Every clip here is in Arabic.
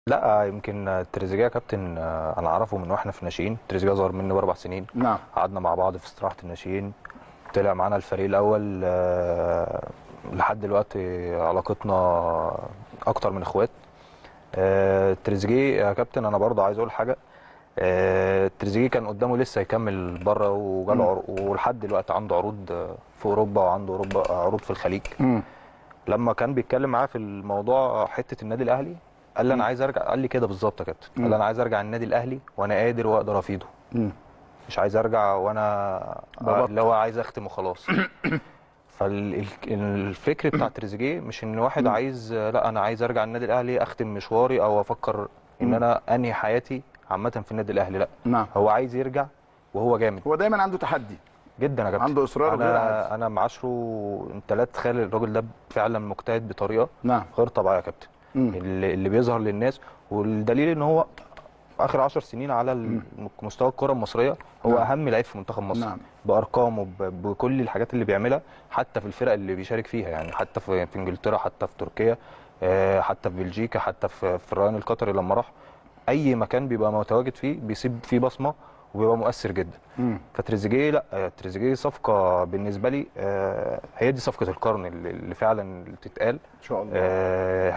لا يمكن تريزيجيه يا كابتن، انا اعرفه من واحنا في الناشئين. تريزيجيه اصغر مني ب4 سنين. نعم. قعدنا مع بعض في استراحه الناشئين، طلع معانا الفريق الاول. لحد دلوقتي علاقتنا اكتر من اخوات. تريزيجيه يا كابتن انا برضه عايز اقول حاجه. تريزيجيه كان قدامه لسه يكمل بره، وجاله ولحد دلوقتي عنده عروض في اوروبا، وعنده عروض في الخليج. لما كان بيتكلم معاه في الموضوع حته النادي الاهلي، قال لي انا عايز ارجع. قال لي كده بالظبط يا كابتن، قال لي انا عايز ارجع النادي الاهلي وانا قادر واقدر افيده. مش عايز ارجع وانا اللي هو عايز اختم وخلاص. فالفكر بتاع تريزيجيه مش ان واحد عايز، لا انا عايز ارجع النادي الاهلي اختم مشواري او افكر ان انا انهي حياتي عامه في النادي الاهلي. لا، نعم. هو عايز يرجع وهو جامد. هو دايما عنده تحدي جدا يا كابتن، عنده اصرار غير عادي. انا معاشره. انت لا تتخيل الراجل ده فعلا مجتهد بطريقه نعم. غير طبيعيه يا كابتن. اللي بيظهر للناس، والدليل ان هو اخر 10 سنين على مستوى الكره المصريه هو نعم. اهم لعيب في منتخب مصر. نعم. بارقامه، بكل الحاجات اللي بيعملها، حتى في الفرق اللي بيشارك فيها، يعني حتى في انجلترا، حتى في تركيا، حتى في بلجيكا، حتى في الريان القطري لما راح. اي مكان بيبقى متواجد فيه بيسيب فيه بصمه وبيبقى مؤثر جدا. فتريزيجيه، لا تريزيجيه صفقه بالنسبه لي، هي دي صفقه القرن اللي فعلا تتقال. ان شاء الله.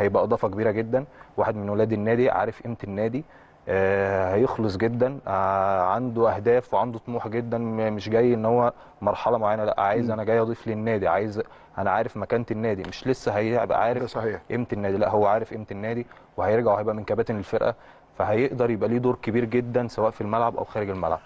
هيبقى اضافه كبيره جدا، واحد من ولاد النادي، عارف قيمه النادي. هيخلص جدا، عنده اهداف وعنده طموح جدا. مش جاي ان هو مرحله معينه، لا عايز انا جاي اضيف للنادي، عايز انا عارف مكانه النادي. مش لسه هيبقى عارف قيمه النادي، لا هو عارف قيمه النادي، وهيرجع وهيبقى من كباتن الفرقه. فهيقدر يبقى ليه دور كبير جدا سواء في الملعب او خارج الملعب.